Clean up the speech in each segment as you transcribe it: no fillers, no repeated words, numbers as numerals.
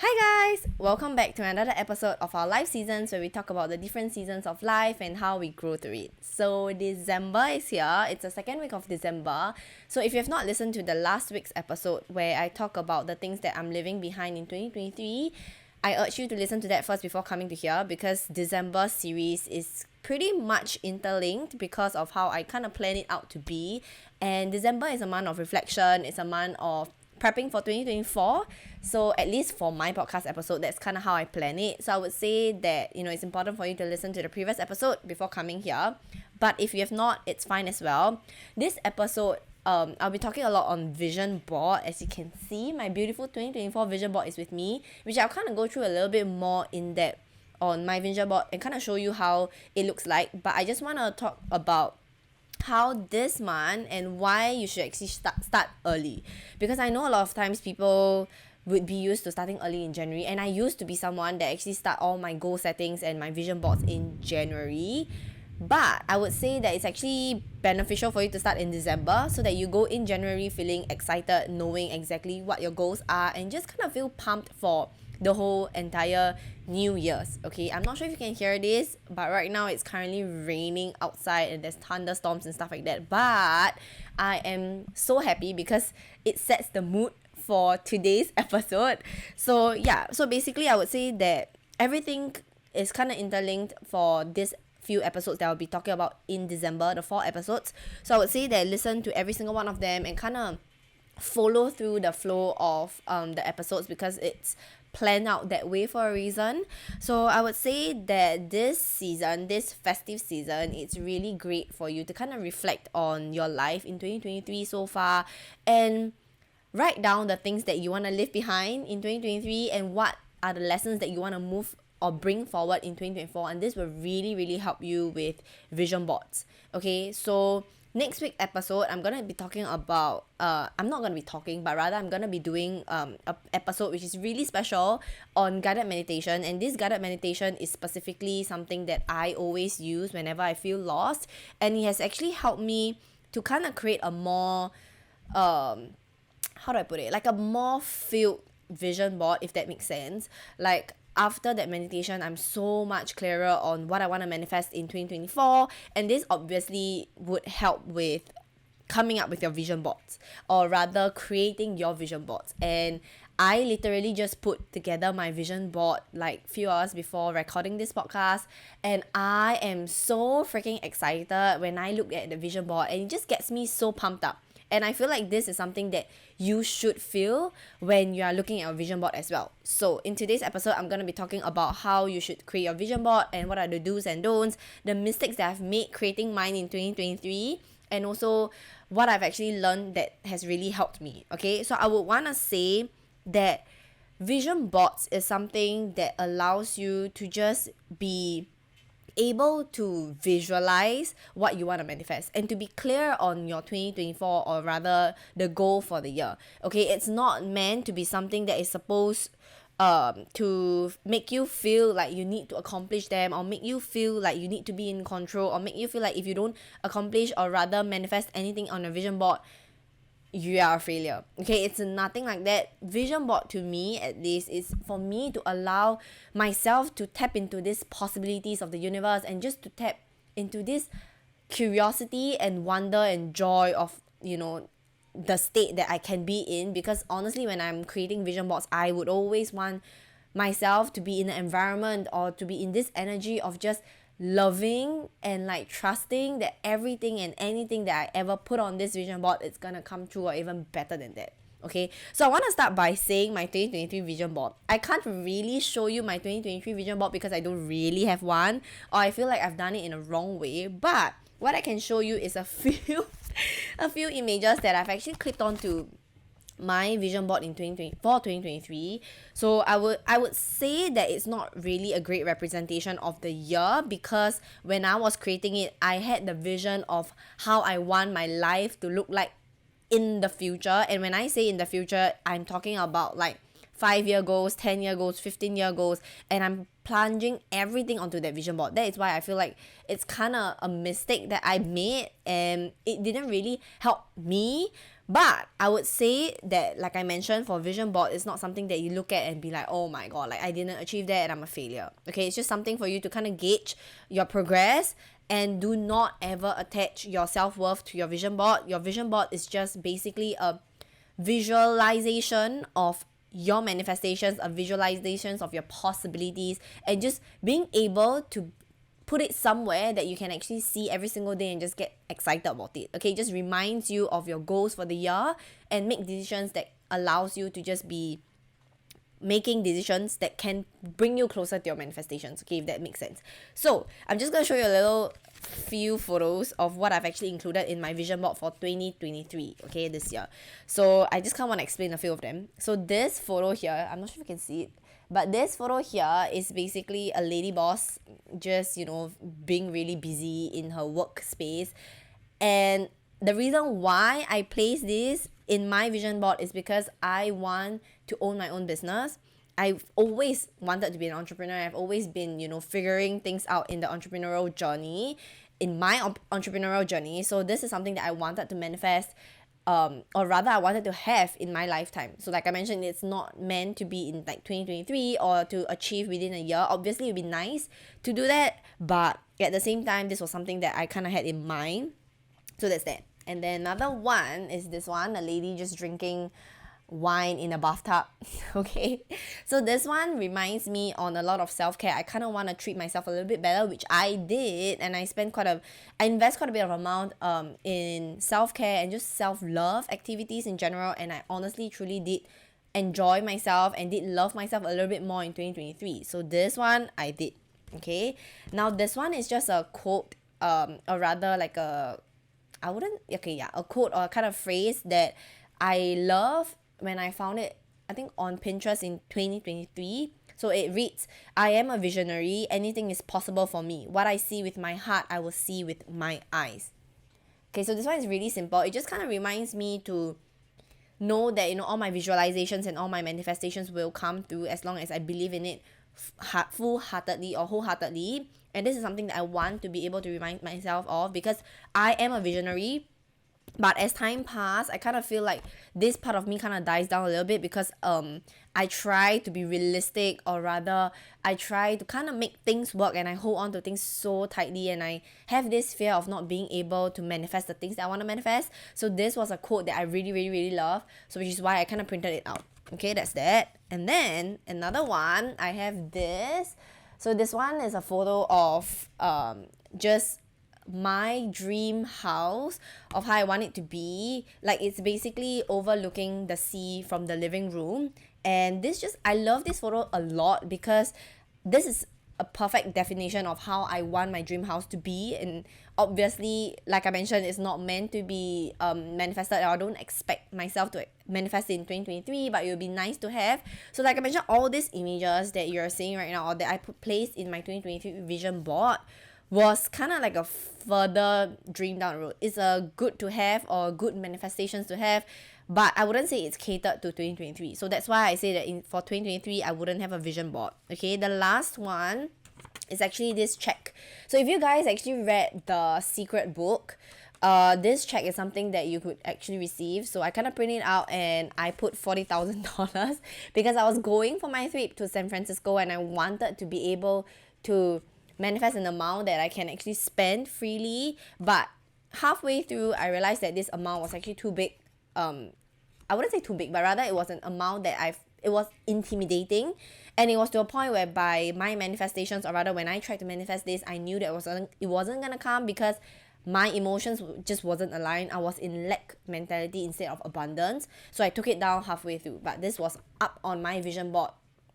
Hi guys! Welcome back to another episode of our life seasons where we talk about the different seasons of life and how we grow through it. So December is here. It's the second week of December. So if you have not listened to the last week's episode where I talk about the things that I'm leaving behind in 2023, I urge you to listen to that first before coming to here because December series is pretty much interlinked because of how I kind of plan it out to be. And December is a month of reflection. It's a month of prepping for 2024. So at least for my podcast episode, that's kind of how I plan it. So I would say that, it's important for you to listen to the previous episode before coming here. But if you have not, it's fine as well. This episode, I'll be talking a lot on vision board. As you can see, my beautiful 2024 vision board is with me, which I'll kind of go through a little bit more in depth on my vision board and kind of show you how it looks like. But I just want to talk about how this month and why you should actually start early, because I know a lot of times people would be used to starting early in January, and I used to be someone that actually start all my goal settings and my vision boards in January. But I would say that it's actually beneficial for you to start in December so that you go in January feeling excited, knowing exactly what your goals are, and just kind of feel pumped for the whole entire New Year's. Okay, I'm not sure if you can hear this, but right now it's currently raining outside and there's thunderstorms and stuff like that. But I am so happy because it sets the mood for today's episode. So yeah, so basically I would say that everything is kind of interlinked for this few episodes that I'll be talking about in December, the 4 episodes. So I would say that listen to every single one of them and kind of follow through the flow of the episodes because it's planned out that way for a reason. So I would say that this season, this festive season, it's really great for you to kind of reflect on your life in 2023 so far and write down the things that you want to leave behind in 2023 and what are the lessons that you want to move or bring forward in 2024, and this will really help you with vision boards. Okay, so next week episode I'm gonna be talking about I'm not gonna be talking, but rather I'm gonna be doing a episode which is really special on guided meditation. And this guided meditation is specifically something that I always use whenever I feel lost, and it has actually helped me to kind of create a more how do I put it, like a more filled vision board, if that makes sense. Like after that meditation, I'm so much clearer on what I want to manifest in 2024, and this obviously would help with coming up with your vision boards, or rather creating your vision boards. And I literally just put together my vision board like few hours before recording this podcast, and I am so freaking excited when I look at the vision board, and it just gets me so pumped up. And I feel like this is something that you should feel when you are looking at your vision board as well. So in today's episode, I'm going to be talking about how you should create your vision board and what are the do's and don'ts, the mistakes that I've made creating mine in 2023, and also what I've actually learned that has really helped me. Okay, so I would want to say that vision boards is something that allows you to just be able to visualize what you want to manifest and to be clear on your 2024, or rather the goal for the year. Okay, it's not meant to be something that is supposed to make you feel like you need to accomplish them, or make you feel like you need to be in control, or make you feel like if you don't accomplish or rather manifest anything on a vision board, you are a failure. Okay, it's nothing like that. Vision board, to me at least, is for me to allow myself to tap into these possibilities of the universe, and just to tap into this curiosity and wonder and joy of the state that I can be in. Because honestly, when I'm creating vision boards, I would always want myself to be in an environment or to be in this energy of just loving and like trusting that everything and anything that I ever put on this vision board, it's gonna come true or even better than that. Okay, so I want to start by saying my 2023 vision board. I can't really show you my 2023 vision board because I don't really have one, or I feel like I've done it in a wrong way. But what I can show you is a few a few images that I've actually clipped onto my vision board in 2023. So I would say that it's not really a great representation of the year, because when I was creating it, I had the vision of how I want my life to look like in the future. And when I say in the future, I'm talking about like 5-year goals, 10-year goals, 15-year goals, and I'm plunging everything onto that vision board. That is why I feel like it's kind of a mistake that I made, and it didn't really help me But I would say that, like I mentioned, for vision board, it's not something that you look at and be like, oh my god, like I didn't achieve that and I'm a failure. Okay, it's just something for you to kind of gauge your progress, and do not ever attach your self-worth to your vision board. Your vision board is just basically a visualization of your manifestations, a visualizations of your possibilities, and just being able to put it somewhere that you can actually see every single day and just get excited about it. Okay, it just reminds you of your goals for the year and make decisions that allows you to just be making decisions that can bring you closer to your manifestations. Okay, if that makes sense. So I'm just gonna show you a little few photos of what I've actually included in my vision board for 2023. Okay, this year. So I just kind of want to explain a few of them. So this photo here, I'm not sure if you can see it, but this photo here is basically a lady boss just, you know, being really busy in her workspace. And the reason why I place this in my vision board is because I want to own my own business. I've always wanted to be an entrepreneur. I've always been, you know, figuring things out in the entrepreneurial journey, in my entrepreneurial journey. So this is something that I wanted to manifest, or rather I wanted to have in my lifetime. So like I mentioned, it's not meant to be in like 2023 or to achieve within a year. Obviously it would be nice to do that, but at the same time, this was something that I kind of had in mind. So that's that. And then another one is this one, a lady just drinking wine in a bathtub. Okay, so this one reminds me on a lot of self-care. I kind of want to treat myself a little bit better, which I did, and I invest quite a bit of amount in self-care and just self-love activities in general, and I honestly truly did enjoy myself and did love myself a little bit more in 2023. So this one I did. Okay, now this one is just a quote, or rather like a quote or a kind of phrase that I love when I found it, I think on Pinterest in 2023. So it reads, I am a visionary. Anything is possible for me. What I see with my heart, I will see with my eyes. Okay, so this one is really simple. It just kind of reminds me to know that, you know, all my visualizations and all my manifestations will come through as long as I believe in it full-heartedly or wholeheartedly. And this is something that I want to be able to remind myself of, because I am a visionary. But as time passed, I kind of feel like this part of me kind of dies down a little bit, because I try to be realistic, or rather I try to kind of make things work, and I hold on to things so tightly, and I have this fear of not being able to manifest the things that I want to manifest. So this was a quote that I really, really, really love, so which is why I kind of printed it out. Okay, that's that. And then another one, I have this. So this one is a photo of just my dream house, of how I want it to be. Like, it's basically overlooking the sea from the living room. And I love this photo a lot, because this is a perfect definition of how I want my dream house to be. And obviously, like I mentioned, it's not meant to be manifested, or I don't expect myself to manifest in 2023, but it would be nice to have. So like I mentioned, all these images that you're seeing right now, or that I placed in my 2023 vision board, was kind of like a further dream down the road. It's a good to have, or good manifestations to have, but I wouldn't say it's catered to 2023. So that's why I say that for 2023, I wouldn't have a vision board. Okay, the last one is actually this check. So if you guys actually read The Secret Book, this check is something that you could actually receive. So I kind of printed it out and I put $40,000 because I was going for my trip to San Francisco, and I wanted to be able to manifest an amount that I can actually spend freely. But halfway through, I realized that this amount was actually too big. I wouldn't say too big, but rather it was an amount that it was intimidating, and it was to a point whereby my manifestations, or rather when I tried to manifest this, I knew that it wasn't gonna come, because my emotions just wasn't aligned. I was in lack mentality instead of abundance. So I took it down halfway through, but this was up on my vision board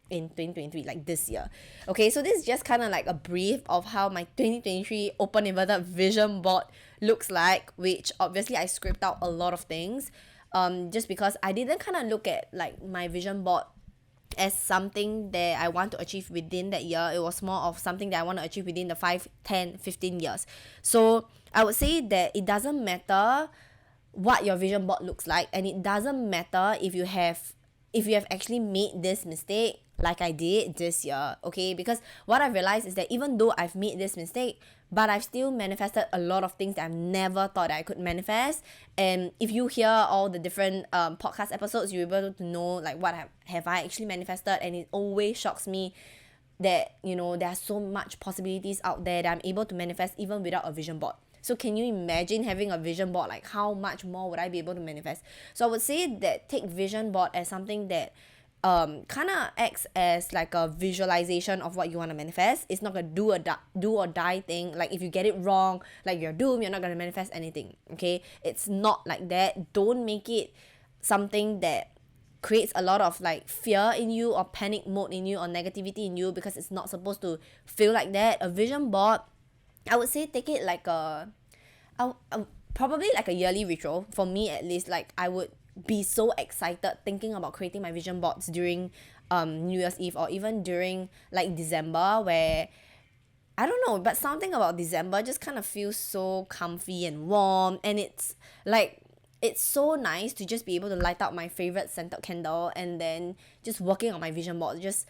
in 2023, like this year. Okay, so this is just kind of like a brief of how my 2023 open inverted vision board looks like, which obviously I scripted out a lot of things, just because I didn't kind of look at like my vision board as something that I want to achieve within that year. It was more of something that I want to achieve within the 5, 10, 15 years. So I would say that it doesn't matter what your vision board looks like, and it doesn't matter if you have if you have actually made this mistake like I did this year, okay? Because what I've realized is that even though I've made this mistake, but I've still manifested a lot of things that I've never thought that I could manifest. And if you hear all the different podcast episodes, you'll be able to know like what have I actually manifested. And it always shocks me that, you know, there are so much possibilities out there that I'm able to manifest even without a vision board. So can you imagine having a vision board? Like how much more would I be able to manifest? So I would say that take vision board as something that kind of acts as like a visualization of what you want to manifest. It's not a do or die thing. Like if you get it wrong, like you're doomed, you're not going to manifest anything. Okay, it's not like that. Don't make it something that creates a lot of like fear in you or panic mode in you or negativity in you, because it's not supposed to feel like that. A vision board, I would say take it like probably like a yearly ritual for me at least. Like I would be so excited thinking about creating my vision boards during New Year's Eve or even during like December, where I don't know, but something about December just kind of feels so comfy and warm, and it's so nice to just be able to light up my favorite scented candle and then just working on my vision board, just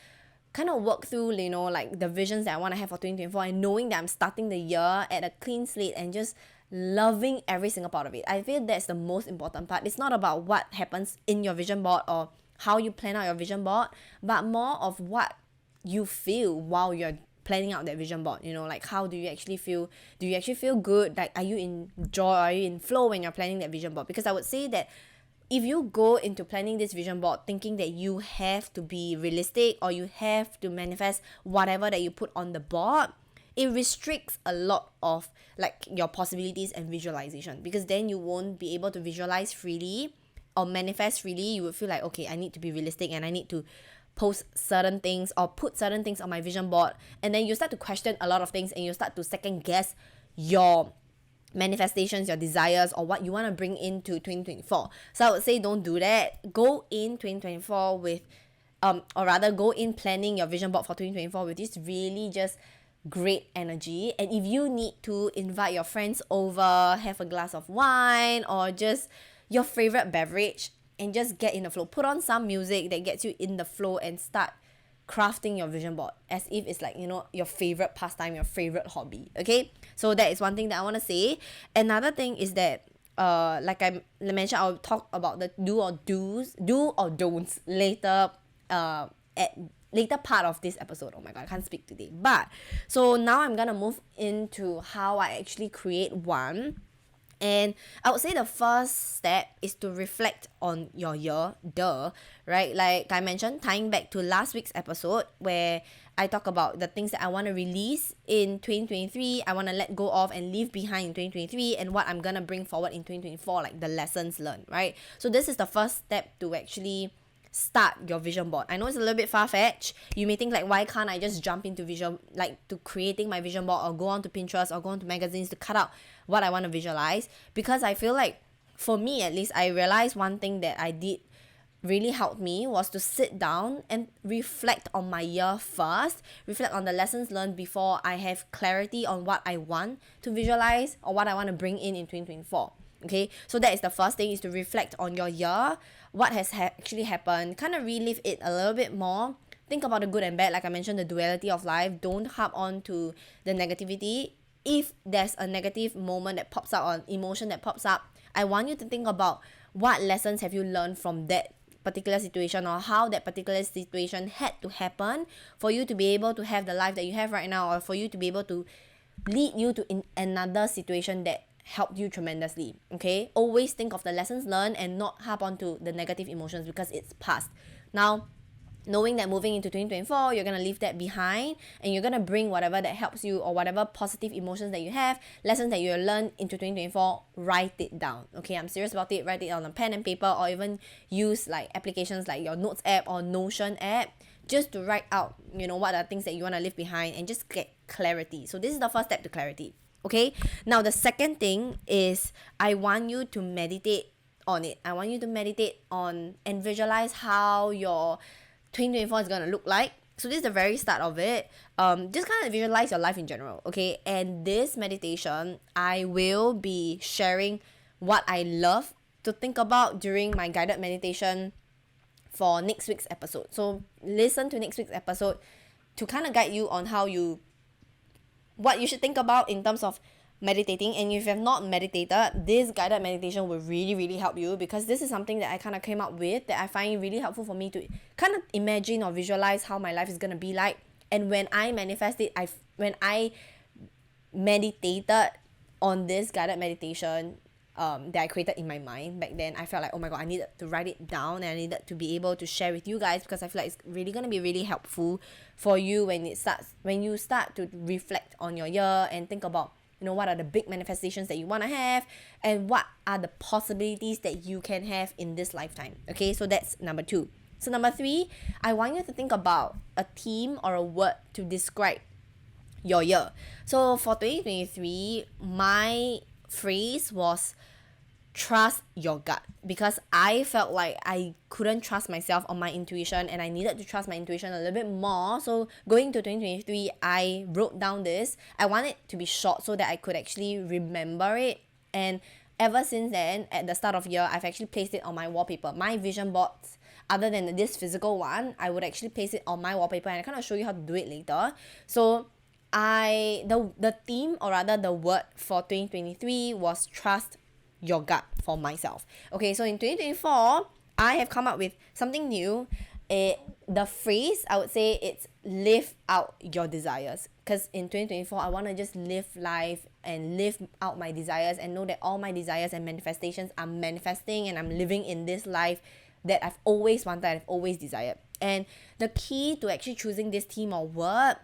kind of work through, you know, like the visions that I want to have for 2024, and knowing that I'm starting the year at a clean slate and just loving every single part of it. I feel that's the most important part. It's not about what happens in your vision board or how you plan out your vision board, but more of what you feel while you're planning out that vision board. You know, like how do you actually feel? Do you actually feel good? Like are you in joy? Are you in flow when you're planning that vision board? Because I would say that if you go into planning this vision board thinking that you have to be realistic or you have to manifest whatever that you put on the board, it restricts a lot of like your possibilities and visualization, because then you won't be able to visualize freely or manifest freely. You would feel like, okay, I need to be realistic and I need to post certain things or put certain things on my vision board, and then you start to question a lot of things and you start to second guess your manifestations, your desires, or what you want to bring into 2024. So I would say don't do that. Go in 2024 with or rather go in planning your vision board for 2024 with this really just great energy. And if you need to invite your friends over, have a glass of wine or just your favorite beverage and just get in the flow, put on some music that gets you in the flow and start crafting your vision board as if it's like, you know, your favorite pastime, your favorite hobby. Okay, so that is one thing that I want to say. Another thing is that like I mentioned, I'll talk about the do or don'ts later at later part of this episode. Oh my god, I can't speak today. But so now I'm gonna move into how I actually create one. And I would say the first step is to reflect on your year, right? Like I mentioned, tying back to last week's episode where I talk about the things that I want to release in 2023, I want to let go of and leave behind in 2023, and what I'm going to bring forward in 2024, like the lessons learned, right? So this is the first step to actually start your vision board. I know it's a little bit far-fetched. You may think like, why can't I just jump into to creating my vision board, or go on to Pinterest or go on to magazines to cut out what I want to visualize? Because I feel like, for me at least, I realized one thing that I did really helped me was to sit down and reflect on my year first, reflect on the lessons learned before I have clarity on what I want to visualize or what I want to bring in 2024. Okay, so that is the first thing, is to reflect on your year, what has actually happened, kind of relive it a little bit more. Think about the good and bad, like I mentioned, the duality of life. Don't harp on to the negativity. If there's a negative moment that pops up or emotion that pops up, I want you to think about what lessons have you learned from that particular situation, or how that particular situation had to happen for you to be able to have the life that you have right now, or for you to be able to lead you to in another situation that helped you tremendously. Okay, always think of the lessons learned and not harp on to the negative emotions, because it's past. Now, knowing that moving into 2024, you're going to leave that behind and you're going to bring whatever that helps you, or whatever positive emotions that you have, lessons that you learn into 2024, write it down. Okay, I'm serious about it. Write it on a pen and paper, or even use like applications like your Notes app or Notion app, just to write out, you know, what are things that you want to leave behind and just get clarity. So this is the first step to clarity. Okay, now the second thing is I want you to meditate on it. I want you to meditate on and visualize how your 2024 is going to look like. So this is the very start of it. Just kind of visualize your life in general, okay? And this meditation, I will be sharing what I love to think about during my guided meditation for next week's episode. So listen to next week's episode to kind of guide you on what you should think about in terms of meditating. And if you have not meditated, this guided meditation will really, really help you, because this is something that I kind of came up with that I find really helpful for me to kind of imagine or visualize how my life is going to be like. And when I manifest it, when I meditated on this guided meditation that I created in my mind back then, I felt like, oh my god, I needed to write it down, and I needed to be able to share with you guys, because I feel like it's really going to be really helpful for you when you start to reflect on your year and think about, what are the big manifestations that you want to have, and what are the possibilities that you can have in this lifetime. Okay, so that's number 2. So number 3, I want you to think about a theme or a word to describe your year. So for 2023, my phrase was trust your gut, because I felt like I couldn't trust myself on my intuition, and I needed to trust my intuition a little bit more. So going to 2023, I wrote down this. I want it to be short so that I could actually remember it. And ever since then, at the start of year, I've actually placed it on my wallpaper. My vision boards, other than this physical one, I would actually place it on my wallpaper, and I kind of show you how to do it later. So the theme, or rather the word for 2023 was trust your gut for myself. Okay, so in 2024, I have come up with something new. The phrase, I would say, it's live out your desires, because in 2024 I want to just live life and live out my desires, and know that all my desires and manifestations are manifesting, and I'm living in this life that I've always wanted, I've always desired. And the key to actually choosing this theme or word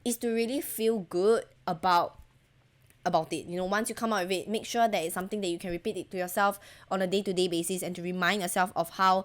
is to really feel good about it. Once you come out with it, make sure that it's something that you can repeat it to yourself on a day-to-day basis, and to remind yourself of how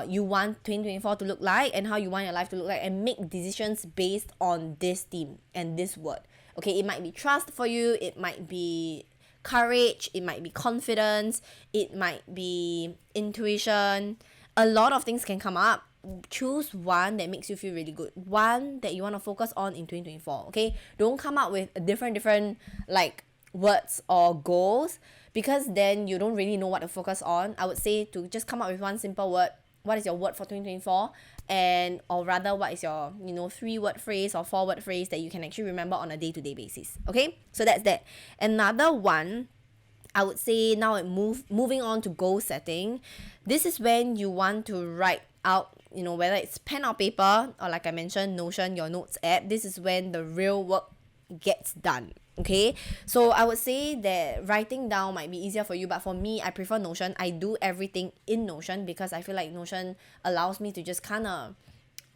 you want 2024 to look like, and how you want your life to look like, and make decisions based on this theme and this word. Okay, it might be trust for you, it might be courage, it might be confidence, it might be intuition. A lot of things can come up. Choose one that makes you feel really good, one that you want to focus on in 2024. Okay, don't come up with different like words or goals, because then you don't really know what to focus on. I would say to just come up with one simple word. What is your word for 2024? And or rather, what is your 3-word phrase or 4-word phrase that you can actually remember on a day-to-day basis. Okay, so that's that. Another one, I would say, now moving on to goal setting. This is when you want to write out, whether it's pen or paper, or like I mentioned, Notion, your notes app. This is when the real work gets done. Okay, so I would say that writing down might be easier for you, but for me, I prefer Notion. I do everything in Notion, because I feel like Notion allows me to just kind of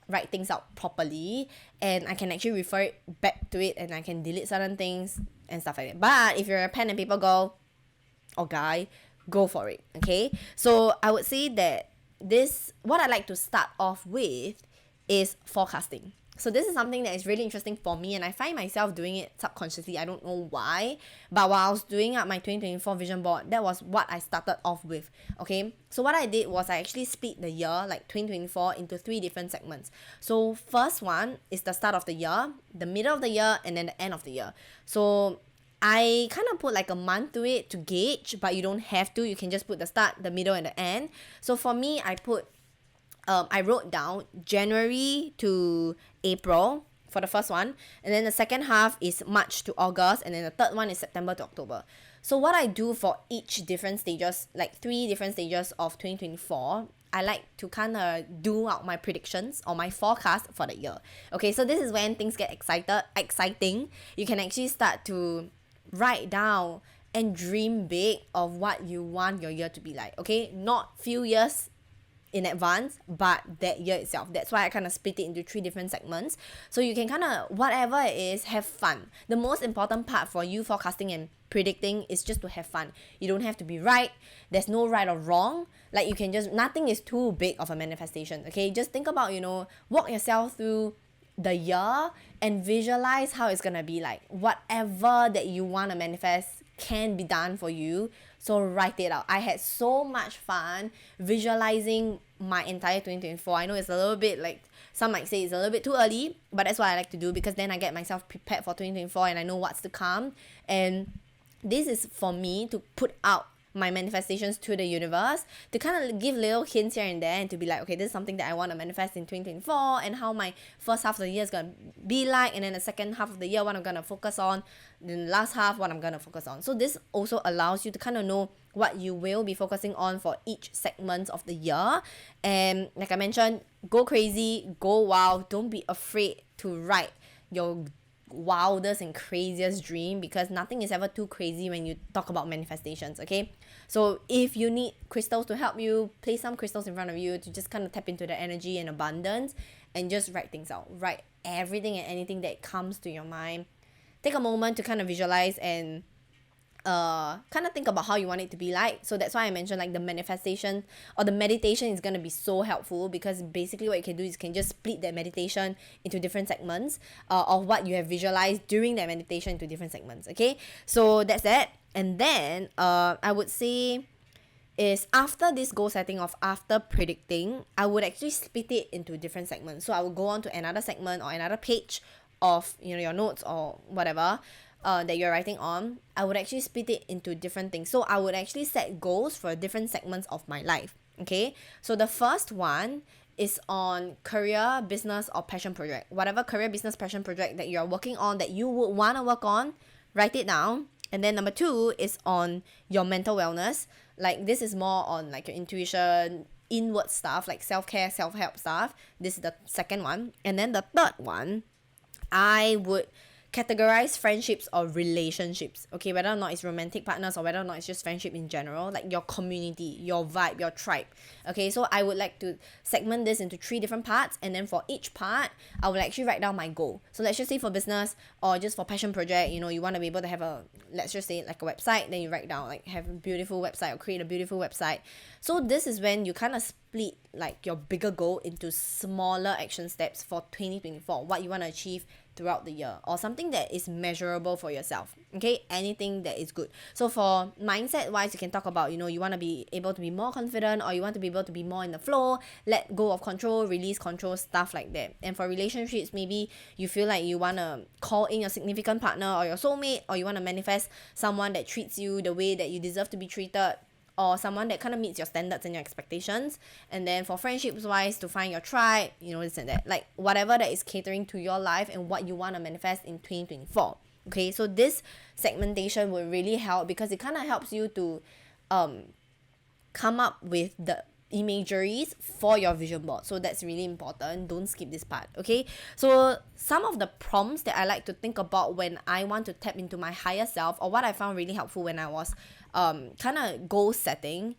write things out properly, and I can actually refer it back to it, and I can delete certain things and stuff like that. But if you're a pen and paper girl or guy, go for it. Okay, so I would say that what I like to start off with is forecasting. So this is something that is really interesting for me, and I find myself doing it subconsciously. I don't know why, but while I was doing up my 2024 vision board, that was what I started off with. Okay, so what I did was I actually split the year, like 2024, into 3 different segments. So first one is the start of the year, the middle of the year, and then the end of the year. So I kind of put like a month to it to gauge, but you don't have to. You can just put the start, the middle, and the end. So for me, I wrote down January to April for the first one, and then the second half is March to August, and then the third one is September to October. So what I do for each different stages, like 3 different stages of 2024, I like to kind of do out my predictions or my forecast for the year. Okay, so this is when things get exciting. You can actually start to write down and dream big of what you want your year to be like. Okay, not few years in advance, but that year itself. That's why I kind of split it into 3 different segments, so you can kind of, whatever it is, have fun. The most important part for you forecasting and predicting is just to have fun. You don't have to be right. There's no right or wrong. Like, you can just, nothing is too big of a manifestation. Okay, just think about, walk yourself through the year and visualize how it's gonna be like. Whatever that you want to manifest can be done for you, so write it out. I had so much fun visualizing my entire 2024. I know it's a little bit like, some might say it's a little bit too early, but that's what I like to do, because then I get myself prepared for 2024 and I know what's to come. And this is for me to put out my manifestations to the universe, to kind of give little hints here and there, and to be like, okay, this is something that I want to manifest in 2024, and how my first half of the year is going to be like, and then the second half of the year what I'm going to focus on, then the last half what I'm going to focus on. So this also allows you to kind of know what you will be focusing on for each segment of the year. And like I mentioned, go crazy, go wild, don't be afraid to write your wildest and craziest dream, because nothing is ever too crazy when you talk about manifestations. Okay, so if you need crystals to help you, place some crystals in front of you to just kind of tap into the energy and abundance, and just write things out. Write everything and anything that comes to your mind. Take a moment to kind of visualize and kind of think about how you want it to be like. So that's why I mentioned like the manifestation or the meditation is going to be so helpful, because basically what you can do is you can just split that meditation into different segments of what you have visualized during that meditation into different segments. Okay, so that's that. And then I would say is after this goal setting of after predicting, I would actually split it into different segments. So I would go on to another segment or another page of your notes or whatever that you're writing on. I would actually split it into different things. So I would actually set goals for different segments of my life. Okay, so the first one is on career, business, or passion project. Whatever career, business, passion project that you're working on, that you would want to work on, write it down. And then number 2 is on your mental wellness. Like this is more on like your intuition, inward stuff, like self-care, self-help stuff. This is the second one. And then the third one, I would categorize friendships or relationships. Okay, whether or not it's romantic partners or whether or not it's just friendship in general, like your community, your vibe, your tribe. Okay, so I would like to segment this into 3 different parts, and then for each part I will actually write down my goal. So let's just say for business or just for passion project, you want to be able to have a, let's just say like a website, then you write down like have a beautiful website or create a beautiful website. So this is when you kind of split like your bigger goal into smaller action steps for 2024, what you want to achieve throughout the year, or something that is measurable for yourself. Okay, anything that is good. So for mindset wise, you can talk about you want to be able to be more confident, or you want to be able to be more in the flow, let go of control, release control, stuff like that. And for relationships, maybe you feel like you want to call in your significant partner or your soulmate, or you want to manifest someone that treats you the way that you deserve to be treated, or someone that kind of meets your standards and your expectations. And then for friendships wise, to find your tribe, this and that, like whatever that is catering to your life and what you want to manifest in 2024. Okay, so this segmentation will really help, because it kind of helps you to come up with the imageries for your vision board. So that's really important. Don't skip this part. Okay, so some of the prompts that I like to think about when I want to tap into my higher self, or what I found really helpful when I was kind of goal setting,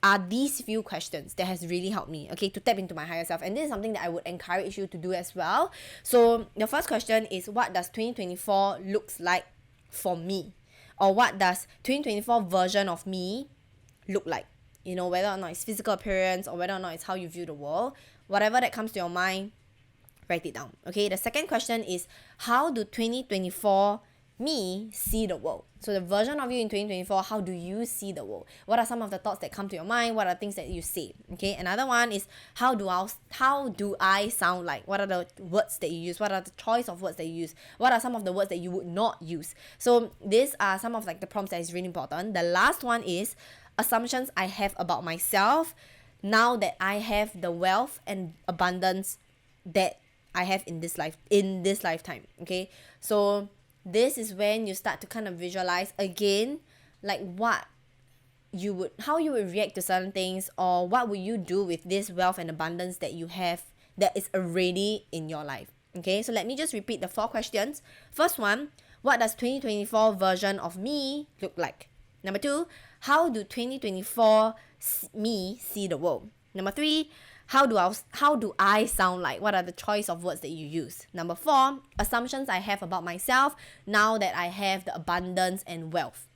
are these few questions that has really helped me, okay, to tap into my higher self. And this is something that I would encourage you to do as well. So the first question is, what does 2024 looks like for me? Or what does 2024 version of me look like? Whether or not it's physical appearance, or whether or not it's how you view the world. Whatever that comes to your mind, write it down. Okay, the second question is, how do 2024 me see the world? So the version of you in 2024, how do you see the world? What are some of the thoughts that come to your mind? What are things that you say? Okay, another one is, how do I sound like? What are the words that you use? What are the choice of words that you use? What are some of the words that you would not use? So these are some of like the prompts that is really important. The last one is assumptions I have about myself now that I have the wealth and abundance that I have in this lifetime. Okay, so this is when you start to kind of visualize again, like how you would react to certain things, or what would you do with this wealth and abundance that you have, that is already in your life. Okay, so let me just repeat the 4 questions. First one, what does 2024 version of me look like? Number 2, how do 2024 me see the world? Number 3, how do I sound like? What are the choice of words that you use? Number 4, assumptions I have about myself now that I have the abundance and wealth.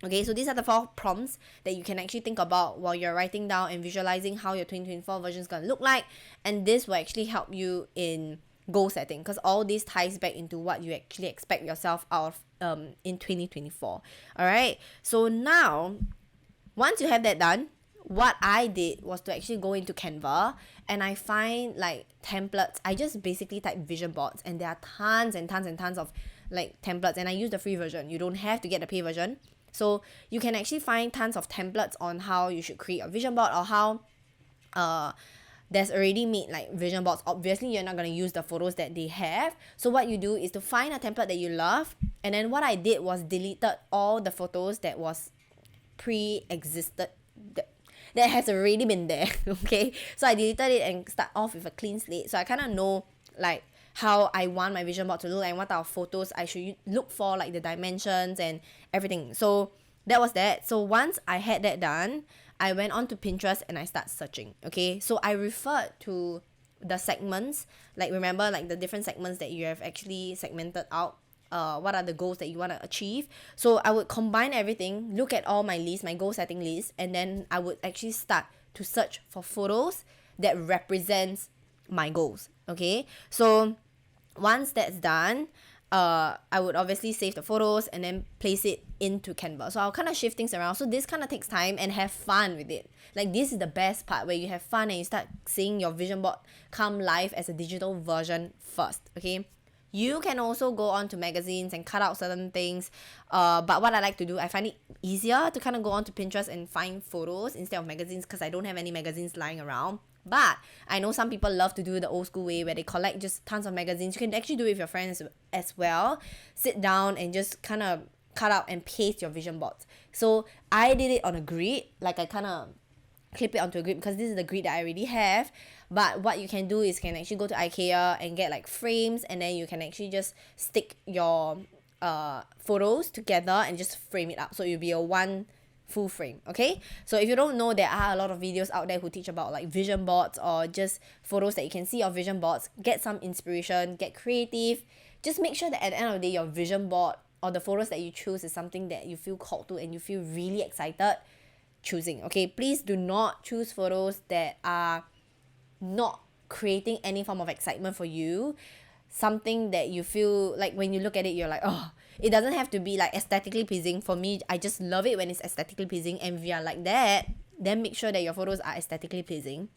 Okay, so these are the 4 prompts that you can actually think about while you're writing down and visualizing how your 2024 version is going to look like. And this will actually help you in goal setting, because all this ties back into what you actually expect yourself out of in 2024. All right, so now once you have that done, what I did was to actually go into Canva, and I find like templates. I just basically type vision boards, and there are tons and tons and tons of like templates, and I use the free version. You don't have to get the pay version. So you can actually find tons of templates on how you should create a vision board, or how there's already made like vision boards. Obviously you're not going to use the photos that they have, so what you do is to find a template that you love, and then what I did was deleted all the photos that was pre-existed, that has already been there. Okay, so I deleted it and start off with a clean slate, so I kind of know like how I want my vision board to look and what type of photos I should look for, like the dimensions and everything. So that was that. So once I had that done, I went on to Pinterest and I start searching. Okay, so I referred to the segments, like remember like the different segments that you have actually segmented out. What are the goals that you want to achieve? So I would combine everything, look at all my lists, my goal setting list, and then I would actually start to search for photos that represents my goals. Okay, so once that's done, I would obviously save the photos and then place it into Canva. So I'll kind of shift things around. So this kind of takes time, and have fun with it. Like this is the best part, where you have fun and you start seeing your vision board come live as a digital version first. Okay, you can also go on to magazines and cut out certain things, but what I like to do, I find it easier to kind of go on to Pinterest and find photos instead of magazines, because I don't have any magazines lying around. But I know some people love to do the old school way, where they collect just tons of magazines. You can actually do it with your friends as well. Sit down and just kind of cut out and paste your vision boards. So I did it on a grid, like I kind of clip it onto a grid, because this is the grid that I already have. But what you can do is can actually go to IKEA and get like frames, and then you can actually just stick your photos together and just frame it up, so it'll be a one full frame. Okay, so if you don't know, there are a lot of videos out there who teach about like vision boards, or just photos that you can see of vision boards. Get some inspiration, get creative. Just make sure that at the end of the day, your vision board or the photos that you choose is something that you feel called to and you feel really excited choosing. Okay, please do not choose photos that are not creating any form of excitement for you. Something that you feel like when you look at it, you're like, oh, it doesn't have to be like aesthetically pleasing. For me, I just love it when it's aesthetically pleasing, and if you are like that, then make sure that your photos are aesthetically pleasing.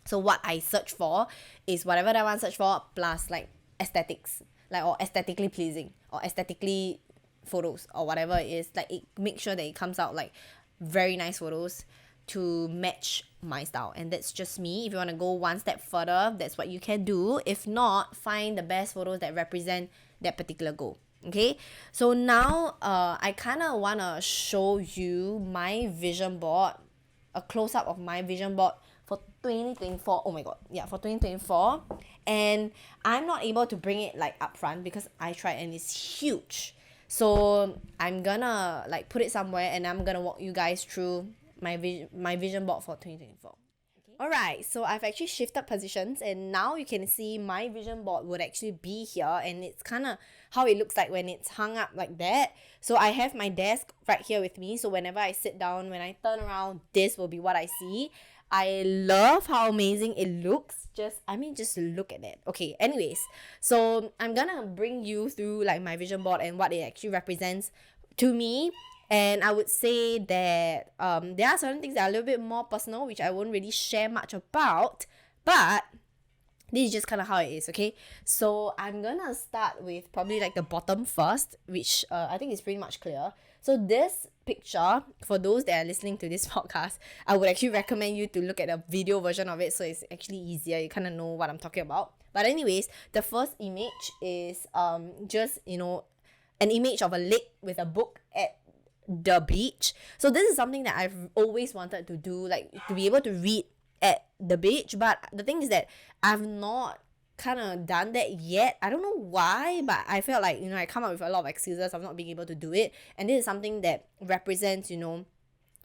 So what I search for is whatever that I want to search for, plus like aesthetics, like, or aesthetically pleasing, or aesthetically photos, or whatever it is. Like, it make sure that it comes out like very nice photos to match my style. And that's just me. If you want to go one step further, that's what you can do. If not, find the best photos that represent that particular goal. Okay, so now I kind of want to show you my vision board, a close-up of my vision board for 2024. Oh my god, yeah, for 2024. And I'm not able to bring it like up front because I tried and it's huge. So I'm gonna like put it somewhere, and I'm gonna walk you guys through my vision board for 2024. Alright, so I've actually shifted positions, and now you can see my vision board would actually be here, and it's kind of how it looks like when it's hung up like that. So I have my desk right here with me, so whenever I sit down, when I turn around, this will be what I see. I love how amazing it looks. Just look at it. Okay, anyways, so I'm gonna bring you through like my vision board and what it actually represents to me. And I would say that there are certain things that are a little bit more personal, which I won't really share much about, but this is just kind of how it is. Okay, so I'm gonna start with probably like the bottom first, which I think is pretty much clear. So this picture, for those that are listening to this podcast, I would actually recommend you to look at a video version of it, so it's actually easier. You kind of know what I'm talking about. But anyways, the first image is just, you know, an image of a lake with a book at the beach. So this is something that I've always wanted to do, like to be able to read at the beach. But the thing is that I've not kind of done that yet. I don't know why, but I felt like, you know, I come up with a lot of excuses of not being able to do it. And this is something that represents, you know,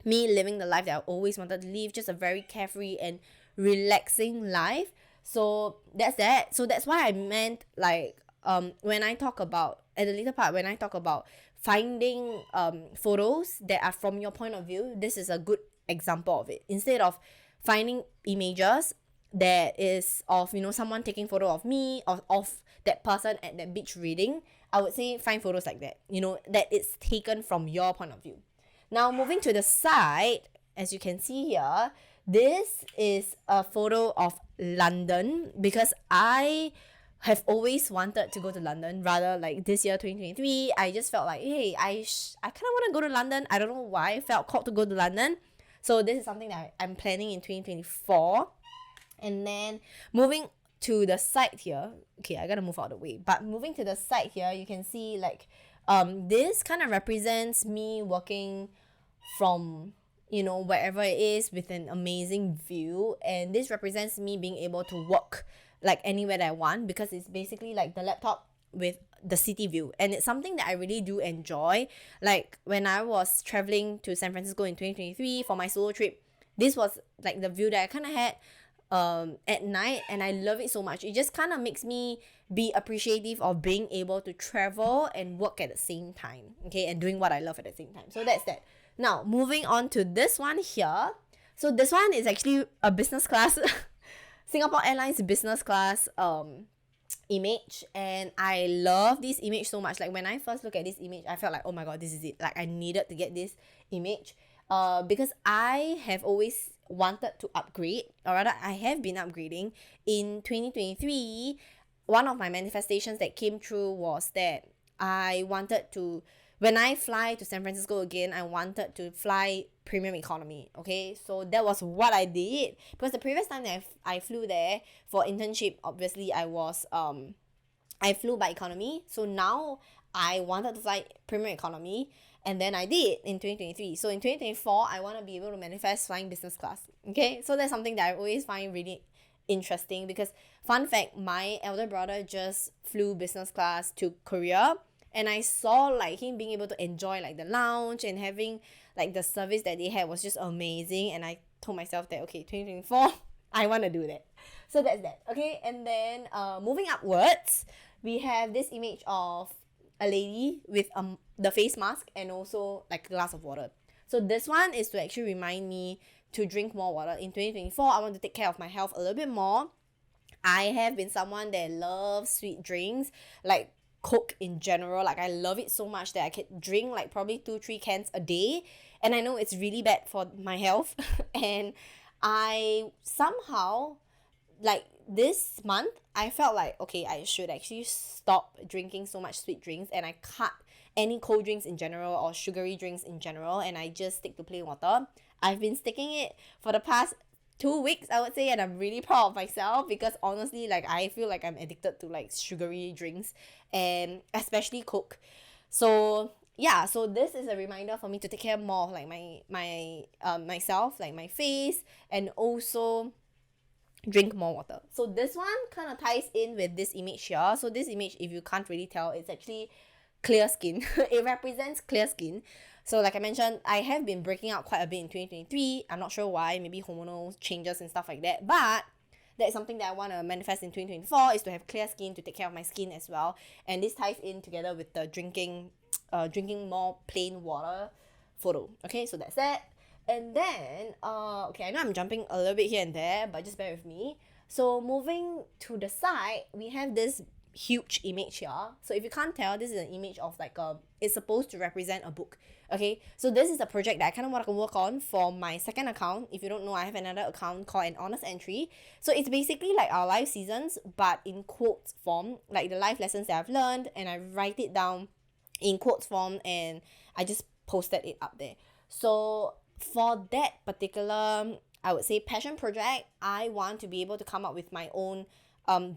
me living the life that I always wanted to live, just a very carefree and relaxing life. So that's that. So that's why I meant like when I talk about at the later part, when I talk about finding photos that are from your point of view, this is a good example of it. Instead of finding images that is of, you know, someone taking photo of me or of that person at that beach reading, I would say find photos like that, you know, that it's taken from your point of view. Now moving to the side, as you can see here, this is a photo of London, because I have always wanted to go to London. Rather, like this year 2023, I just felt like, hey, I kind of want to go to London. I don't know why I felt called to go to London. So this is something that I'm planning in 2024. And then moving to the side here, okay, I gotta move out of the way, but moving to the side here, you can see like this kind of represents me working from, you know, wherever it is with an amazing view, and this represents me being able to work like anywhere that I want, because it's basically like the laptop with the city view, and it's something that I really do enjoy. Like when I was traveling to San Francisco in 2023 for my solo trip, this was like the view that I kind of had at night, and I love it so much. It just kind of makes me be appreciative of being able to travel and work at the same time, okay, and doing what I love at the same time. So that's that. Now moving on to this one here. So this one is actually a business class Singapore Airlines business class image, and I love this image so much. Like when I first look at this image, I felt like, oh my god, this is it. Like I needed to get this image because I have always wanted to upgrade, or rather I have been upgrading. In 2023, one of my manifestations that came true was that I wanted to, when I fly to San Francisco again, I wanted to fly premium economy. Okay, so that was what I did, because the previous time that I flew there for internship, obviously I flew by economy. So now I wanted to fly premium economy, and then I did in 2023. So in 2024, I want to be able to manifest flying business class. Okay, so that's something that I always find really interesting, because fun fact, my elder brother just flew business class to Korea, and I saw like him being able to enjoy like the lounge and having like the service that they had was just amazing. And I told myself that, okay, 2024, I want to do that. So that's that. Okay, and then moving upwards, we have this image of a lady with the face mask and also like a glass of water. So this one is to actually remind me to drink more water. In 2024, I want to take care of my health a little bit more. I have been someone that loves sweet drinks, like Coke in general. Like I love it so much that I could drink like probably 2-3 cans a day, and I know it's really bad for my health. And I somehow, like this month, I felt like, okay, I should actually stop drinking so much sweet drinks, and I cut any cold drinks in general or sugary drinks in general, and I just stick to plain water. I've been sticking it for the past 2 weeks, I would say, and I'm really proud of myself, because honestly, like I feel like I'm addicted to like sugary drinks, and especially Coke. So yeah, so this is a reminder for me to take care more of like my myself, like my face, and also drink more water. So this one kind of ties in with this image here. So this image, if you can't really tell, it's actually clear skin. It represents clear skin. So like I mentioned, I have been breaking out quite a bit in 2023. I'm not sure why, maybe hormonal changes and stuff like that, but that's something that I want to manifest in 2024, is to have clear skin, to take care of my skin as well. And this ties in together with the drinking more plain water photo. Okay, so that's that. And then okay, I know I'm jumping a little bit here and there, but just bear with me. So moving to the side, we have this huge image here. So if you can't tell, this is an image of like it's supposed to represent a book. Okay, so this is a project that I kind of want to work on for my second account. If you don't know, I have another account called An Honest Entry. So it's basically like our life seasons, but in quotes form, like the life lessons that I've learned, and I write it down in quotes form, and I just posted it up there. So for that particular, I would say, passion project, I want to be able to come up with my own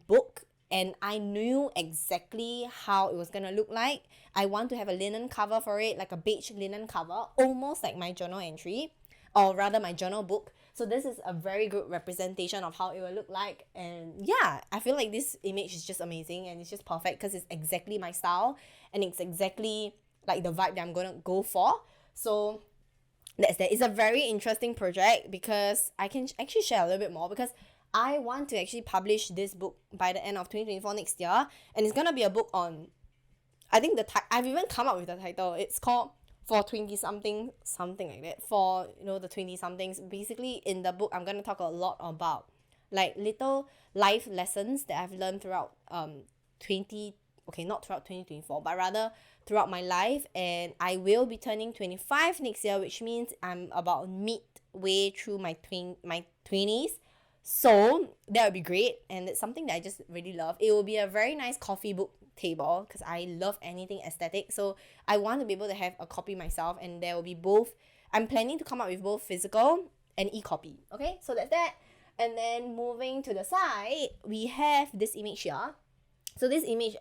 book, and I knew exactly how it was gonna look like. I want to have a linen cover for it, like a beige linen cover, almost like my journal entry, or rather my journal book. So this is a very good representation of how it will look like. And yeah, I feel like this image is just amazing, and it's just perfect because it's exactly my style, and it's exactly like the vibe that I'm gonna go for. So that's that. It's a very interesting project, because I can actually share a little bit more, because I want to actually publish this book by the end of 2024 next year, and it's gonna be a book on, I think I've even come up with the title. It's called For 20 something, something like that, for, you know, the 20 somethings. Basically in the book, I'm gonna talk a lot about like little life lessons that I've learned throughout not throughout 2024, but rather throughout my life. And I will be turning 25 next year, which means I'm about midway through my 20s. So that would be great, and it's something that I just really love. It will be a very nice coffee book table because I love anything aesthetic. So I want to be able to have a copy myself, and there will be both. I'm planning to come up with both physical and e-copy. Okay, so that's that. And then moving to the side, we have this image here. So this image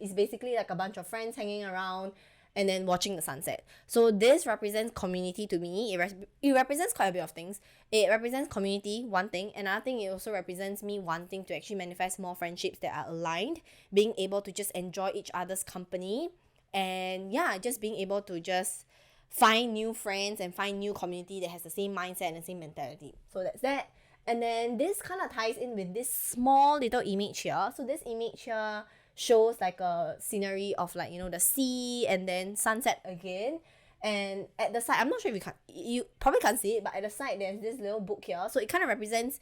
is basically like a bunch of friends hanging around and then watching the sunset. So this represents community to me. It represents quite a bit of things. It represents community, one thing. Another thing, it also represents me wanting to actually manifest more friendships that are aligned, being able to just enjoy each other's company, and yeah, just being able to just find new friends and find new community that has the same mindset and the same mentality. So that's that. And then this kind of ties in with this small little image here. So this image here shows like a scenery of like, the sea and then sunset again. And at the side, I'm not sure if you probably can't see it, but at the side there's this little book here. So it kind of represents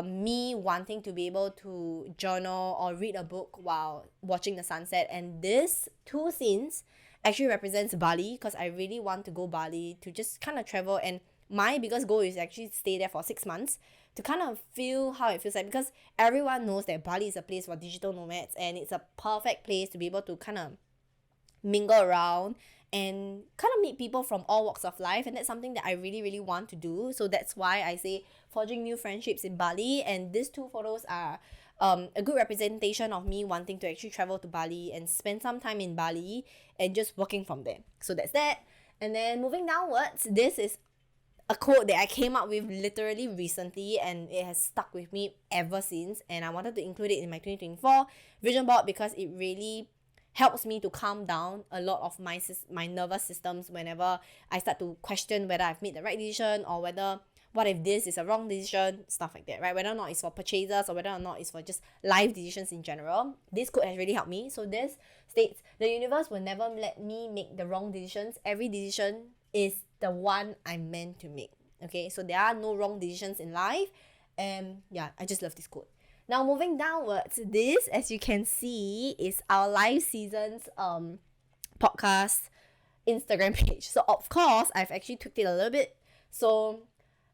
me wanting to be able to journal or read a book while watching the sunset. And this two scenes actually represents Bali, because I really want to go Bali to just kind of travel, and my biggest goal is actually stay there for 6 months to kind of feel how it feels like, because everyone knows that Bali is a place for digital nomads, and it's a perfect place to be able to kind of mingle around and kind of meet people from all walks of life. And that's something that I really really want to do. So that's why I say forging new friendships in Bali, and these two photos are a good representation of me wanting to actually travel to Bali and spend some time in Bali and just working from there. So that's that. And then moving downwards, this is a quote that I came up with literally recently, and it has stuck with me ever since, and I wanted to include it in my 2024 vision board because it really helps me to calm down a lot of my nervous systems whenever I start to question whether I've made the right decision, or whether what if this is a wrong decision, stuff like that, right? Whether or not it's for purchases or whether or not it's for just life decisions in general. This quote has really helped me. So this states, the universe will never let me make the wrong decisions. Every decision is the one I'm meant to make. Okay, so there are no wrong decisions in life. And yeah, I just love this quote. Now moving downwards, this, as you can see, is our live seasons podcast Instagram page. So of course, I've actually tweaked it a little bit. So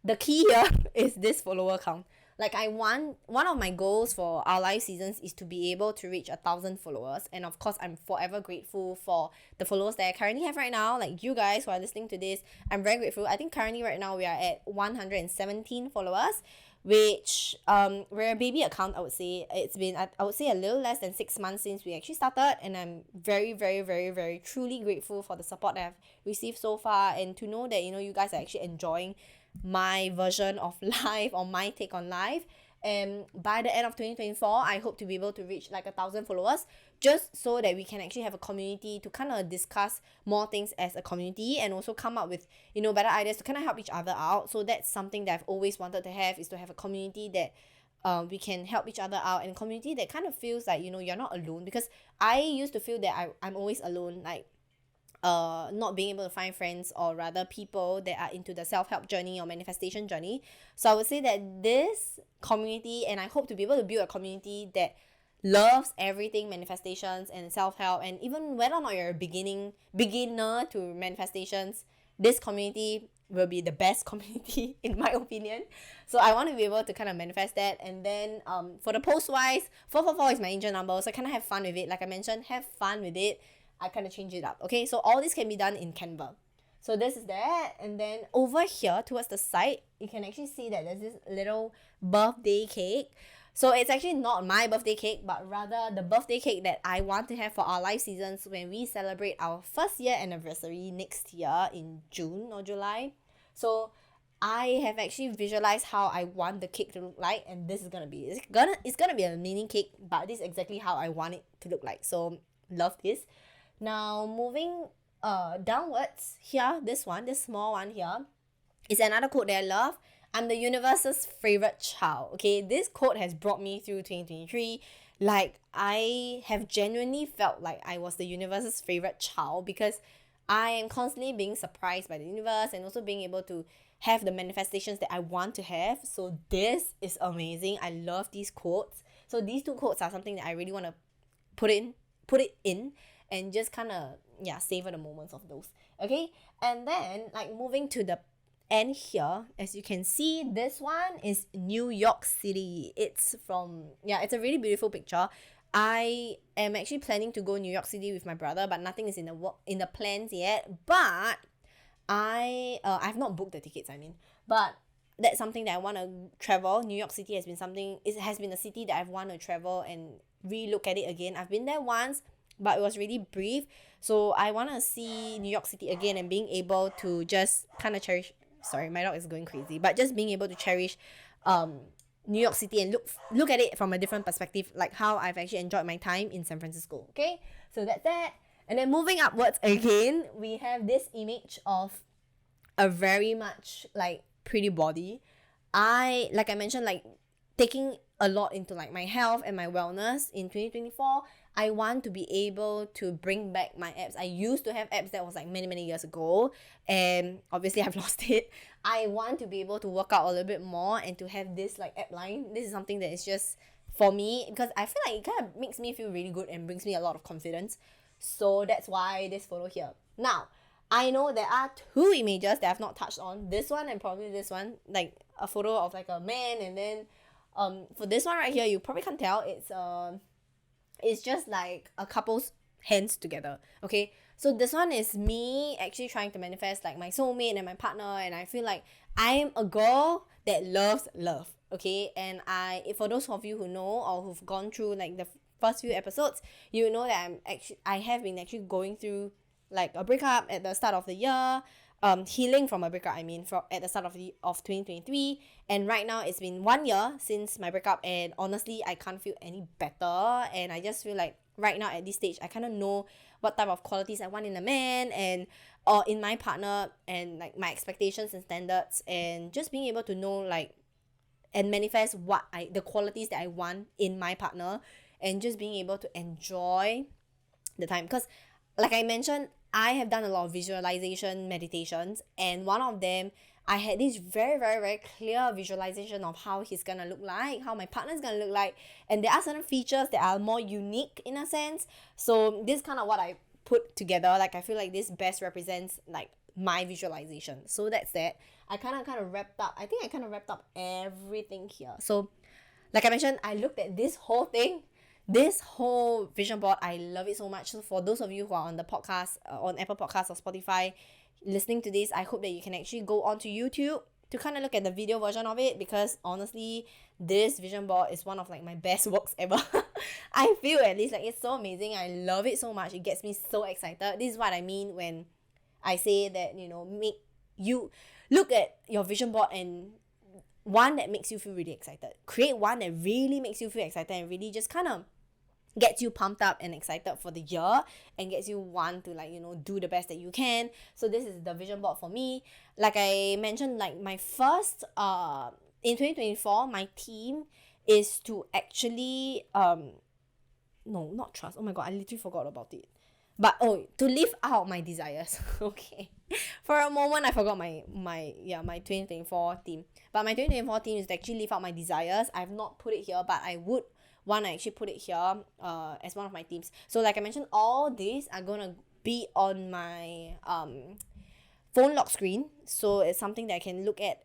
the key here is this follower count. Like, one of my goals for our live seasons is to be able to reach 1,000 followers. And of course, I'm forever grateful for the followers that I currently have right now. Like you guys who are listening to this, I'm very grateful. I think currently right now we are at 117 followers, which we're a baby account, I would say. It's been, I would say, a little less than 6 months since we actually started, and I'm very, very, very, very truly grateful for the support that I've received so far, and to know that, you guys are actually enjoying my version of life, or my take on life. And by the end of 2024, I hope to be able to reach like 1,000 followers, just so that we can actually have a community to kind of discuss more things as a community, and also come up with better ideas to kind of help each other out. So that's something that I've always wanted to have, is to have a community that we can help each other out, and a community that kind of feels like you're not alone. Because I used to feel that I'm always alone, like not being able to find friends, or rather people that are into the self-help journey or manifestation journey. So I would say that this community, and I hope to be able to build a community that loves everything manifestations and self-help, and even whether or not you're a beginner to manifestations, this community will be the best community in my opinion. So I want to be able to kind of manifest that. And then for the post wise, 444 is my angel number, so kind of have fun with it. Like I mentioned, have fun with it. I kind of change it up. Okay, so all this can be done in Canva. So this is that. And then over here towards the side, you can actually see that there's this little birthday cake. So it's actually not my birthday cake, but rather the birthday cake that I want to have for our live seasons when we celebrate our first year anniversary next year in June or July. So I have actually visualized how I want the cake to look like, and this is gonna be it's gonna be a mini cake, but this is exactly how I want it to look like. So love this. Now moving downwards here, this small one here is another quote that I love. I'm the universe's favorite child. Okay, this quote has brought me through 2023. Like, I have genuinely felt like I was the universe's favorite child, because I am constantly being surprised by the universe, and also being able to have the manifestations that I want to have. So this is amazing. I love these quotes. So these two quotes are something that I really want to put it in and just kind of savor the moments of those. Okay, and then like moving to the And here, as you can see, this one is New York City. It's a really beautiful picture. I am actually planning to go New York City with my brother, but nothing is in the plans yet. But I've not booked the tickets, but that's something that I want to travel. New York City has been a city that I've wanted to travel and re-look at it again. I've been there once, but it was really brief. So I want to see New York City again and being able to just kind of cherish. Sorry, my dog is going crazy. But just being able to cherish New York City and look at it from a different perspective, like how I've actually enjoyed my time in San Francisco. Okay, so that's that. And then moving upwards again, we have this image of a very much like pretty body. Like I mentioned, like taking a lot into like my health and my wellness in 2024. I want to be able to bring back my abs. I used to have abs that was like many years ago, and obviously I've lost it. I want to be able to work out a little bit more and to have this like ab line. This is something that is just for me because I feel like it kind of makes me feel really good and brings me a lot of confidence. So that's why this photo here. Now, I know there are two images that I've not touched on. This one and probably this one, like a photo of like a man, and then for this one right here, you probably can't tell. It's just like a couple's hands together. Okay, so this one is me actually trying to manifest like my soulmate and my partner, and I feel like I'm a girl that loves love. Okay, and for those of you who know or who've gone through like the first few episodes, you know that I have been actually going through like a breakup at the start of the year, healing from a breakup at the start of 2023, and right now it's been 1 year since my breakup, and honestly I can't feel any better, and I just feel like right now at this stage I kind of know what type of qualities I want in a man and or in my partner, and like my expectations and standards, and just being able to know like and manifest the qualities that I want in my partner, and just being able to enjoy the time. Because like I mentioned, I have done a lot of visualization meditations, and one of them I had this very clear visualization of how he's gonna look like, how my partner's gonna look like, and there are certain features that are more unique in a sense. So this is kind of what I put together. Like I feel like this best represents like my visualization. So that's that. I kind of wrapped up. I think I kind of wrapped up everything here. So like I mentioned, I looked at this whole thing, this whole vision board. I love it so much. So for those of you who are on the podcast, on Apple Podcasts or Spotify, listening to this, I hope that you can actually go onto YouTube to kind of look at the video version of it, because honestly, this vision board is one of like my best works ever. I feel at least like it's so amazing. I love it so much. It gets me so excited. This is what I mean when I say that, make you look at your vision board and one that makes you feel really excited. Create one that really makes you feel excited and really just kind of gets you pumped up and excited for the year and gets you want to do the best that you can. So this is the vision board for me. Like I mentioned, like my first in 2024, my theme is to actually no, not trust. Oh my god, I literally forgot about it. But to live out my desires. Okay. For a moment I forgot my 2024 theme. But my 2024 theme is to actually live out my desires. I've not put it here, but I would want to actually put it here as one of my themes. So like I mentioned, all these are gonna be on my phone lock screen. So it's something that I can look at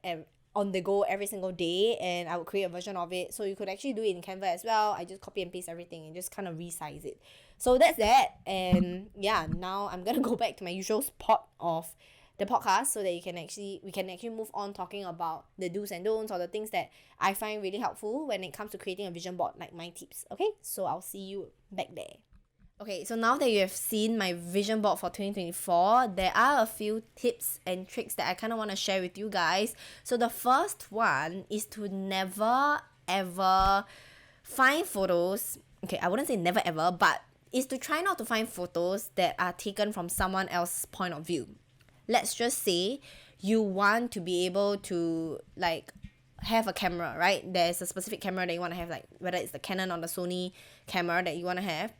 on the go every single day, and I would create a version of it. So you could actually do it in Canva as well. I just copy and paste everything and just kind of resize it. So that's that. And yeah, now I'm gonna go back to my usual spot of the podcast so that we can actually move on talking about the do's and don'ts, or the things that I find really helpful when it comes to creating a vision board, like my tips. Okay, so I'll see you back there. Okay, so now that you have seen my vision board for 2024, there are a few tips and tricks that I kind of want to share with you guys. So the first one is to never ever find photos. Okay, I wouldn't say never ever, but is to try not to find photos that are taken from someone else's point of view. Let's just say you want to be able to like have a camera, right? There's a specific camera that you want to have, like whether it's the Canon or the Sony camera that you want to have.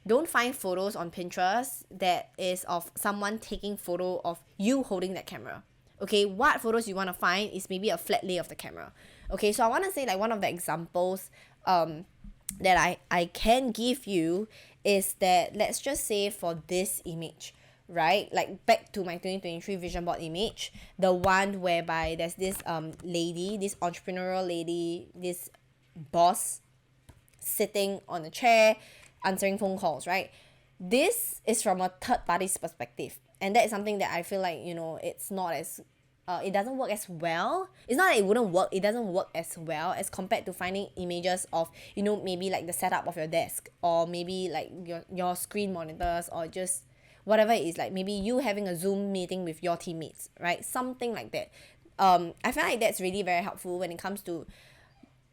Don't find photos on Pinterest that is of someone taking photo of you holding that camera. Okay, what photos you want to find is maybe a flat lay of the camera. Okay, so I want to say like one of the examples that I can give you is that, let's just say for this image, right? Like back to my 2023 vision board image, the one whereby there's this lady, this entrepreneurial lady, this boss sitting on a chair answering phone calls, right? This is from a third party's perspective, and that is something that I feel like, it's not as it doesn't work as well. It's not that it wouldn't work, it doesn't work as well as compared to finding images of, maybe like the setup of your desk, or maybe like your screen monitors, or just whatever it is, like maybe you having a Zoom meeting with your teammates, right? Something like that. I feel like that's really very helpful when it comes to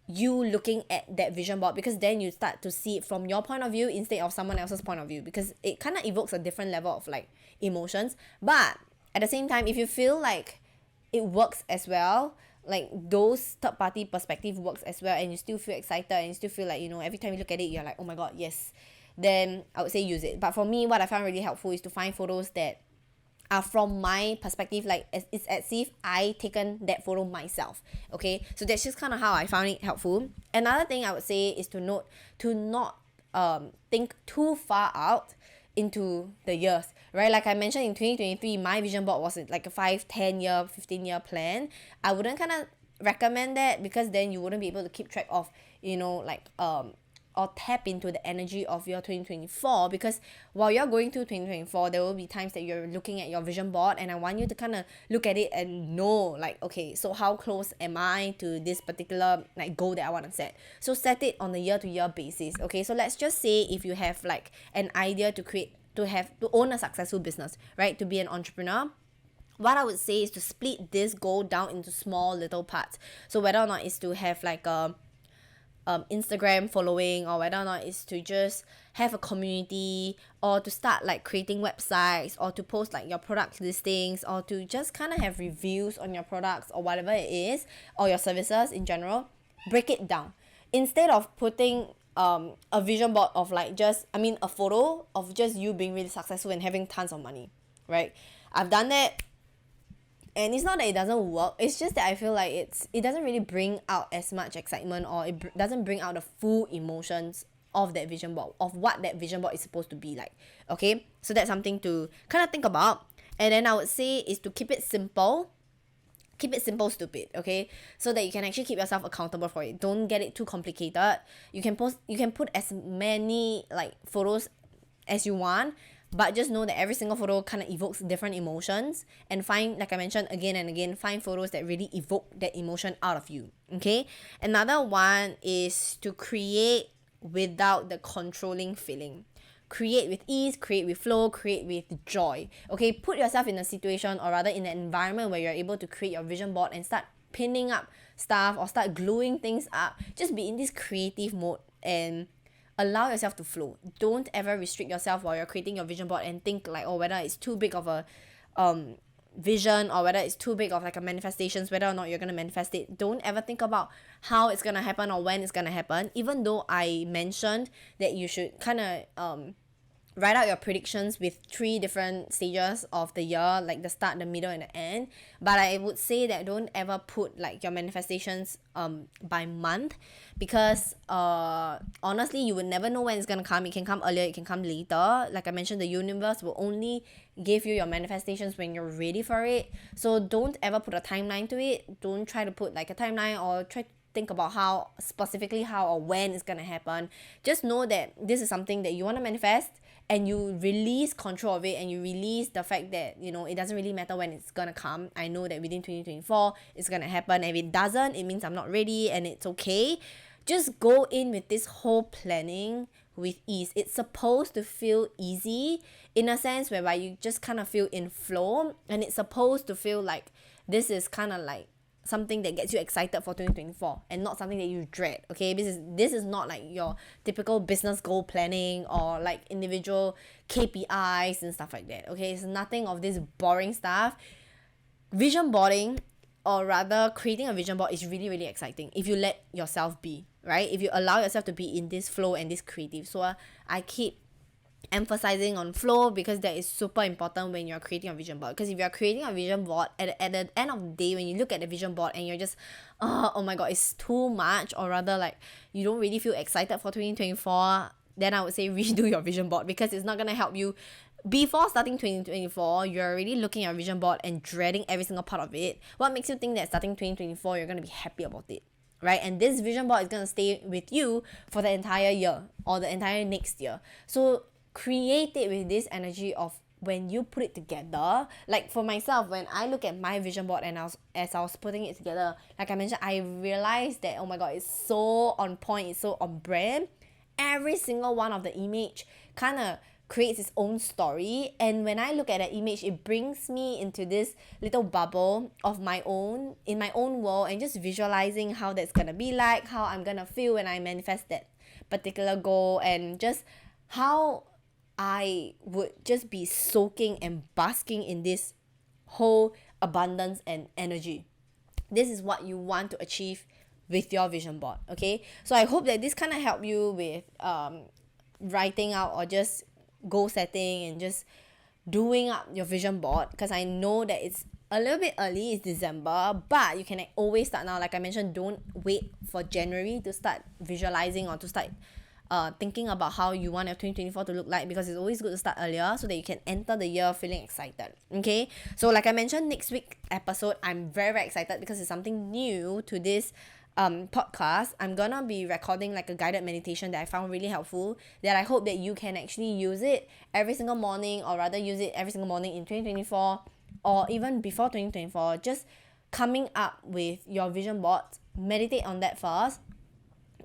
you looking at that vision board, because then you start to see it from your point of view instead of someone else's point of view, because it kind of evokes a different level of like emotions. But at the same time, if you feel like it works as well, like those third party perspective works as well, and you still feel excited, and you still feel like, every time you look at it you're like, oh my god, yes, then I would say use it. But for me, what I found really helpful is to find photos that are from my perspective, like it's as if I taken that photo myself. Okay, so that's just kind of how I found it helpful. Another thing I would say is to not think too far out into the years, right? Like I mentioned, in 2023 my vision board was like a 5-10 year 15-year plan. I wouldn't kind of recommend that, because then you wouldn't be able to keep track of, or tap into the energy of your 2024, because while you're going through 2024, there will be times that you're looking at your vision board, and I want you to kind of look at it and know, like, okay, so how close am I to this particular like goal that I want to set. So set it on a year-to-year basis. Okay, so let's just say if you have like an idea to own a successful business, right, to be an entrepreneur, what I would say is to split this goal down into small little parts. So whether or not it's to have like a Instagram following, or whether or not it's to just have a community, or to start like creating websites, or to post like your product listings, or to just kind of have reviews on your products, or whatever it is, or your services in general. Break it down instead of putting a vision board of like a photo of just you being really successful and having tons of money, right? I've done that. And it's not that it doesn't work, it's just that I feel like it doesn't really bring out as much excitement, or it doesn't bring out the full emotions of that vision board, of what that vision board is supposed to be like. Okay, so that's something to kind of think about. And then I would say is to keep it simple, stupid. Okay, so that you can actually keep yourself accountable for it. Don't get it too complicated. You can put as many like photos as you want, but just know that every single photo kind of evokes different emotions, and find, like I mentioned again and again, find photos that really evoke that emotion out of you. Okay, another one is to create without the controlling feeling. Create with ease, create with flow, create with joy. Okay, put yourself in a situation, or rather in an environment, where you're able to create your vision board and start pinning up stuff or start gluing things up. Just be in this creative mode and allow yourself to flow. Don't ever restrict yourself while you're creating your vision board and think like, oh, whether it's too big of a vision, or whether it's too big of like a manifestations, whether or not you're going to manifest it. Don't ever think about how it's going to happen or when it's going to happen, even though I mentioned that you should kind of write out your predictions with 3 different stages of the year, like the start, the middle, and the end. But I would say that don't ever put like your manifestations by month, because honestly, you would never know when it's gonna come. It can come earlier, it can come later. Like I mentioned, the universe will only give you your manifestations when you're ready for it. So don't ever put a timeline to it. Don't try to put like a timeline, or try to think about how specifically how or when it's gonna happen. Just know that this is something that you want to manifest, and you release control of it, and you release the fact that, it doesn't really matter when it's gonna come. I know that within 2024 it's gonna happen. If it doesn't, it means I'm not ready, and it's okay. Just go in with this whole planning with ease. It's supposed to feel easy, in a sense whereby you just kind of feel in flow, and it's supposed to feel like this is kind of like something that gets you excited for 2024, and not something that you dread. Okay, this is not like your typical business goal planning, or like individual KPIs and stuff like that. Okay, it's nothing of this boring stuff. Vision boarding, or rather creating a vision board, is really, really exciting if you let yourself be, right? If you allow yourself to be in this flow and this creative. So I keep emphasizing on flow, because that is super important when you're creating a vision board. Because if you're creating a vision board, at the end of the day, when you look at the vision board and you're just oh my god, it's too much, or rather like you don't really feel excited for 2024, then I would say redo your vision board, because it's not going to help you before starting 2024, you're already looking at your vision board and dreading every single part of it. What makes you think that starting 2024, you're going to be happy about it, right? And this vision board is going to stay with you for the entire year or the entire next year. So create it with this energy of when you put it together. Like for myself, when I look at my vision board and as I was putting it together, like I mentioned, I realized that, oh my god, it's so on point, it's so on brand. Every single one of the image kind of creates its own story, and when I look at that image, it brings me into this little bubble of my own, in my own world, and just visualizing how that's gonna be like, how I'm gonna feel when I manifest that particular goal, and just how I would just be soaking and basking in this whole abundance and energy. This is what you want to achieve with your vision board. Okay, so I hope that this kind of help you with writing out or just goal setting and just doing up your vision board, because I know that it's a little bit early, it's December, but you can always start now. Like I mentioned, don't wait for January to start visualizing or to start thinking about how you want your 2024 to look like, because it's always good to start earlier so that you can enter the year feeling excited. Okay, so like I mentioned, next week episode, I'm very, very excited because it's something new to this podcast. I'm gonna be recording like a guided meditation that I found really helpful, that I hope that you can actually use it every single morning, or rather use it every single morning in 2024 or even before 2024. Just coming up with your vision board, meditate on that first,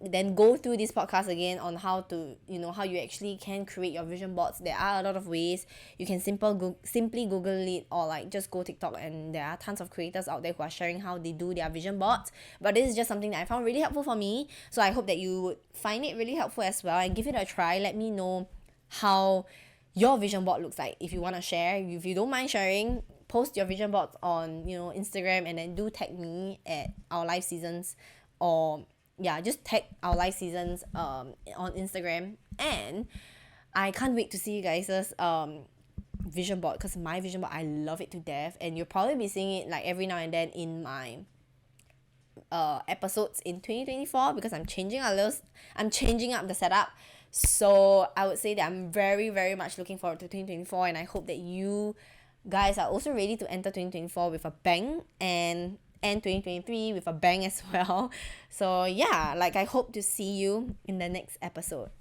then go through this podcast again on how to, how you actually can create your vision boards. There are a lot of ways. You can simply Google it, or like just go TikTok, and there are tons of creators out there who are sharing how they do their vision boards. But this is just something that I found really helpful for me, so I hope that you would find it really helpful as well and give it a try. Let me know how your vision board looks like. If you want to share, if you don't mind sharing, post your vision boards on Instagram, and then do tag me at Our Life Seasons, or just tag Our Life Seasons on Instagram. And I can't wait to see you guys' vision board, because my vision board, I love it to death, and you'll probably be seeing it like every now and then in my episodes in 2024, because I'm changing up the setup. So I would say that I'm very, very much looking forward to 2024, and I hope that you guys are also ready to enter 2024 with a bang and end 2023 with a bang as well. So I hope to see you in the next episode.